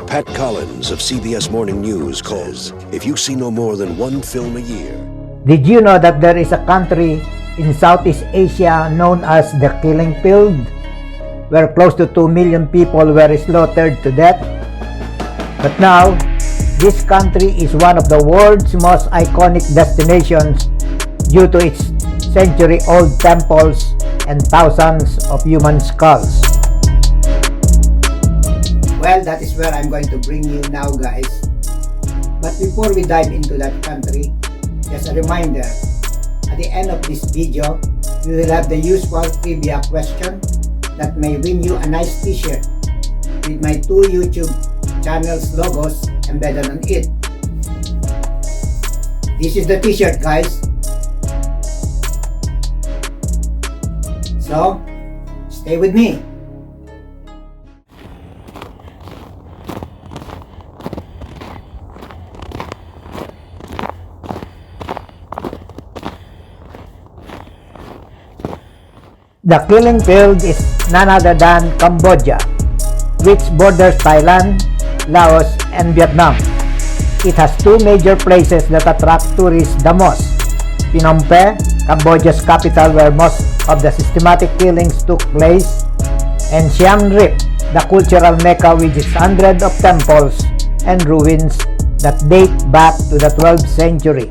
Pat Collins of CBS Morning News calls, if you see no more than one film a year. Did you know that there is a country in Southeast Asia known as the Killing Field, where close to 2 million people were slaughtered to death? But now, this country is one of the world's most iconic destinations due to its century-old temples and thousands of human skulls. Well, that is where I'm going to bring you now, guys. But before we dive into that country, just a reminder, at the end of this video, we will have the usual trivia question that may win you a nice t-shirt with my 2 YouTube channels logos embedded on it. This is the t-shirt, guys. So, stay with me. The Killing Field is none other than Cambodia, which borders Thailand, Laos, and Vietnam. It has 2 major places that attract tourists the most: Phnom Penh, Cambodia's capital where most of the systematic killings took place, and Siem Reap, the cultural mecca with its hundreds of temples and ruins that date back to the 12th century.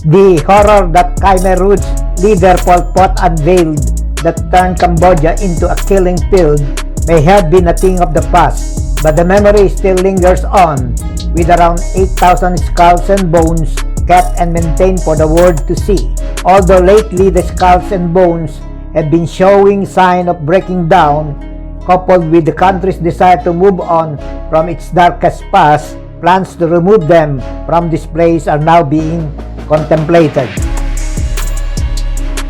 The horror that Khmer Rouge leader Pol Pot unveiled that turned Cambodia into a killing field may have been a thing of the past, but the memory still lingers on, with around 8,000 skulls and bones kept and maintained for the world to see. Although lately the skulls and bones have been showing signs of breaking down, coupled with the country's desire to move on from its darkest past, plans to remove them from this place are now being contemplated.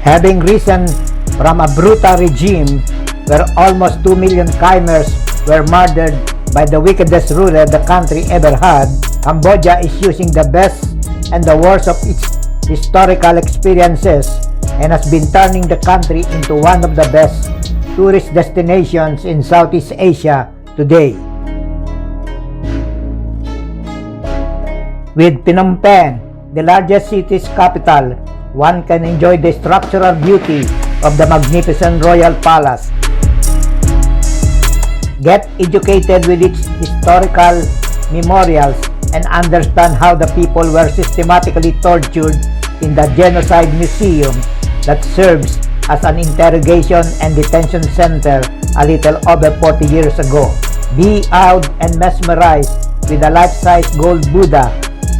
Having risen from a brutal regime where almost 2 million Khmers were murdered by the wickedest ruler the country ever had, Cambodia is using the best and the worst of its historical experiences and has been turning the country into one of the best tourist destinations in Southeast Asia today. With Phnom Penh, the largest city's capital, one can enjoy the structural beauty of the magnificent royal palace, get educated with its historical memorials, and understand how the people were systematically tortured in the Genocide Museum that serves as an interrogation and detention center a little over 40 years ago. Be awed and mesmerized with a life-size gold Buddha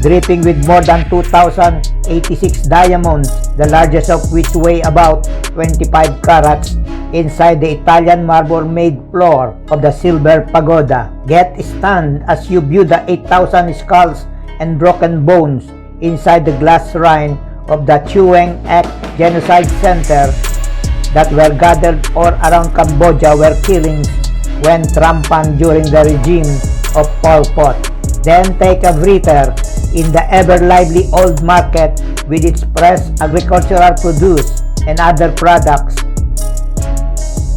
dripping with more than 2,086 diamonds, the largest of which weigh about 25 carats, inside the Italian marble-made floor of the Silver Pagoda. Get stunned as you view the 8,000 skulls and broken bones inside the glass shrine of the Chuang Ek Genocide Center that were gathered all around Cambodia where killings went rampant during the regime of Pol Pot. Then take a breather in the ever-lively old market with its fresh agricultural produce and other products,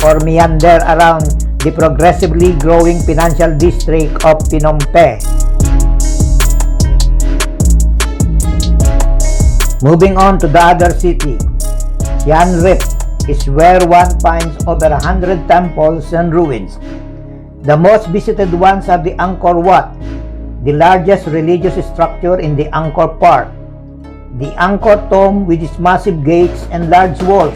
or meander around the progressively growing financial district of Phnom Penh. Moving on to the other city, Siem Reap is where one finds over 100 temples and ruins. The most visited ones are the Angkor Wat, the largest religious structure in the Angkor Park, the Angkor Tomb with its massive gates and large walls,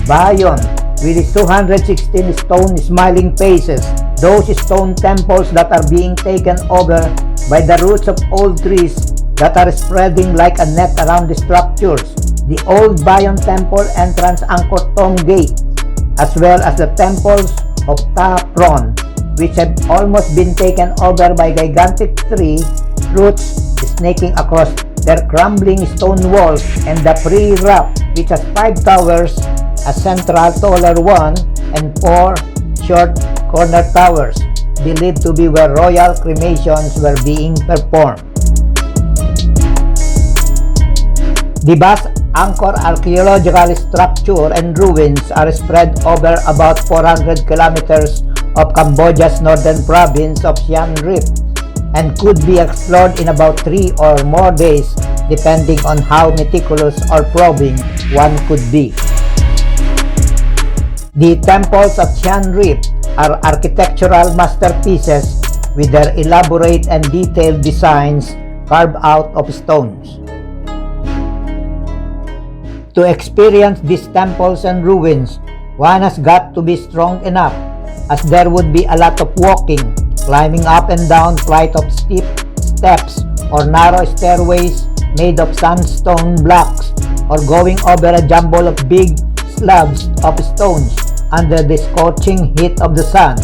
Bayon with its 216 stone smiling faces, those stone temples that are being taken over by the roots of old trees that are spreading like a net around the structures, the old Bayon Temple entrance Angkor Tomb gate, as well as the temples of Ta Prohm, which have almost been taken over by gigantic tree roots snaking across their crumbling stone walls, and the Pre-Rap, which has 5 towers, a central taller one, and 4 short corner towers, believed to be where royal cremations were being performed. The vast Angkor archaeological structure and ruins are spread over about 400 kilometers of Cambodia's northern province of Siem Reap and could be explored in about 3 or more days depending on how meticulous or probing one could be. The temples of Siem Reap are architectural masterpieces with their elaborate and detailed designs carved out of stones. To experience these temples and ruins, one has got to be strong enough, as there would be a lot of walking, climbing up and down flight of steep steps or narrow stairways made of sandstone blocks, or going over a jumble of big slabs of stones under the scorching heat of the sun.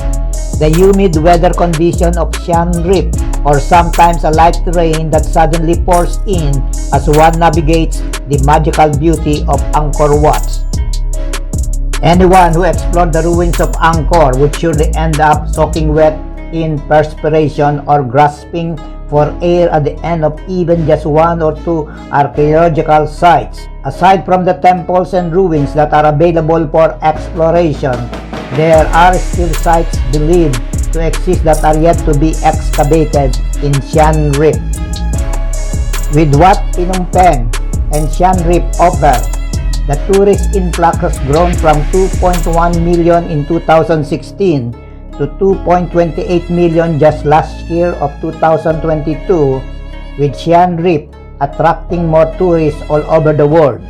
The humid weather condition of Siem Reap, or sometimes a light rain that suddenly pours in as one navigates the magical beauty of Angkor Wat. Anyone who explored the ruins of Angkor would surely end up soaking wet in perspiration or grasping for air at the end of even just 1 or 2 archaeological sites. Aside from the temples and ruins that are available for exploration, there are still sites believed to exist that are yet to be excavated in Siem Reap. With what Phnom Penh and Siem Reap offer, the tourist influx has grown from 2.1 million in 2016 to 2.28 million just last year of 2022, with Siem Reap attracting more tourists all over the world.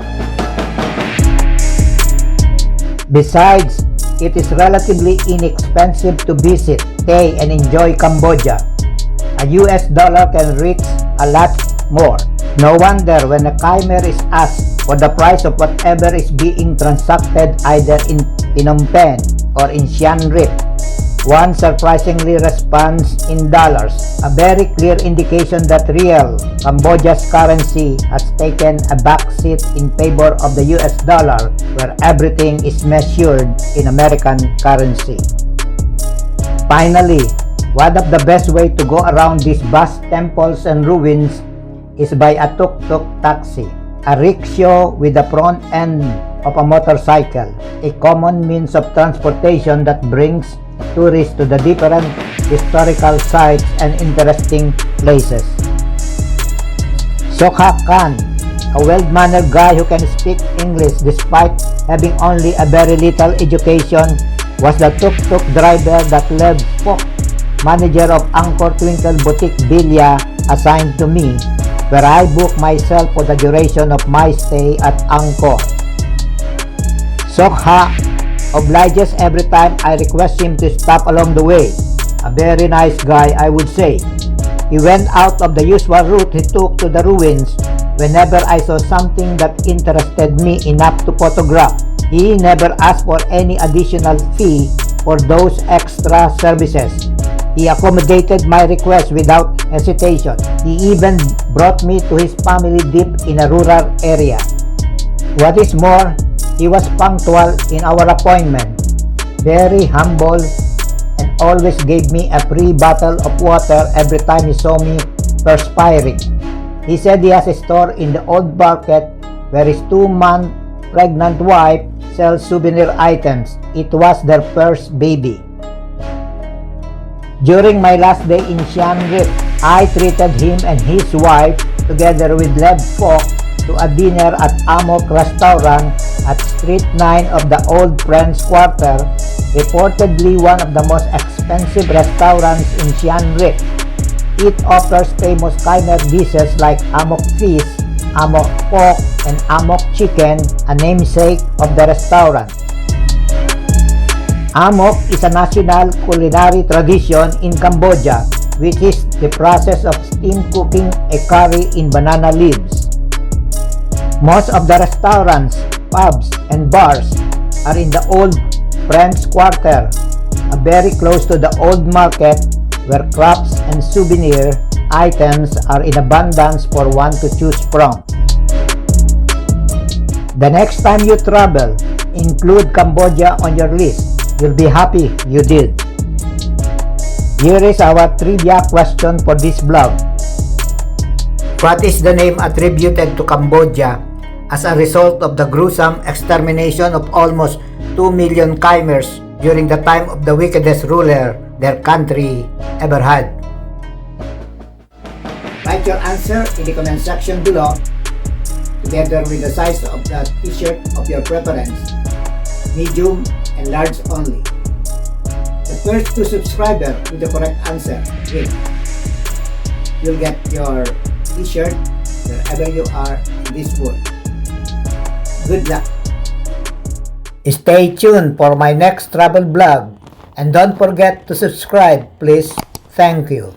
Besides, it is relatively inexpensive to visit, stay, and enjoy Cambodia. A US dollar can reach a lot more. No wonder when a Khmer is asked for the price of whatever is being transacted either in Phnom Penh or in Siem Reap, one surprisingly responds in dollars, a very clear indication that real Cambodia's currency has taken a backseat in favor of the US dollar, where everything is measured in American currency. Finally, one of the best ways to go around these vast temples and ruins is by a tuk-tuk taxi, a rickshaw with the front end of a motorcycle, a common means of transportation that brings tourists to the different historical sites and interesting places. Sokha Khan, a well-mannered guy who can speak English despite having only a very little education, was the tuk-tuk driver that Lev Pok, manager of Angkor Twinkle Boutique Villa, assigned to me, where I booked myself for the duration of my stay at Angkor. Sokha obliges every time I request him to stop along the way. A very nice guy, I would say. He went out of the usual route he took to the ruins whenever I saw something that interested me enough to photograph. He never asked for any additional fee for those extra services. He accommodated my request without hesitation. He even brought me to his family deep in a rural area. What is more, he was punctual in our appointment, very humble, and always gave me a free bottle of water every time he saw me perspiring. He said he has a store in the old market where his 2-month pregnant wife sells souvenir items. It was their first baby. During my last day in Siem Reap, I treated him and his wife, together with Lev Pok, to a dinner at Amok Restaurant at Street 9 of the Old Friends Quarter, reportedly one of the most expensive restaurants in Siem Reap. It offers famous Khmer dishes like Amok fish, Amok pork, and Amok chicken, a namesake of the restaurant. Amok is a national culinary tradition in Cambodia, which is the process of steam cooking a curry in banana leaves. Most of the restaurants, pubs, and bars are in the Old Friends Quarter, very close to the old market where crafts and souvenir items are in abundance for one to choose from. The next time you travel, include Cambodia on your list. You'll be happy you did. Here is our trivia question for this blog. What is the name attributed to Cambodia as a result of the gruesome extermination of almost 2 million Khmers during the time of the wickedest ruler their country ever had? Write your answer in the comment section below, together with the size of the t-shirt of your preference, medium and large only. The first 2 subscribers with the correct answer win. You'll get your t-shirt wherever you are in this world. Good luck! Stay tuned for my next travel vlog, and don't forget to subscribe, please. Thank you.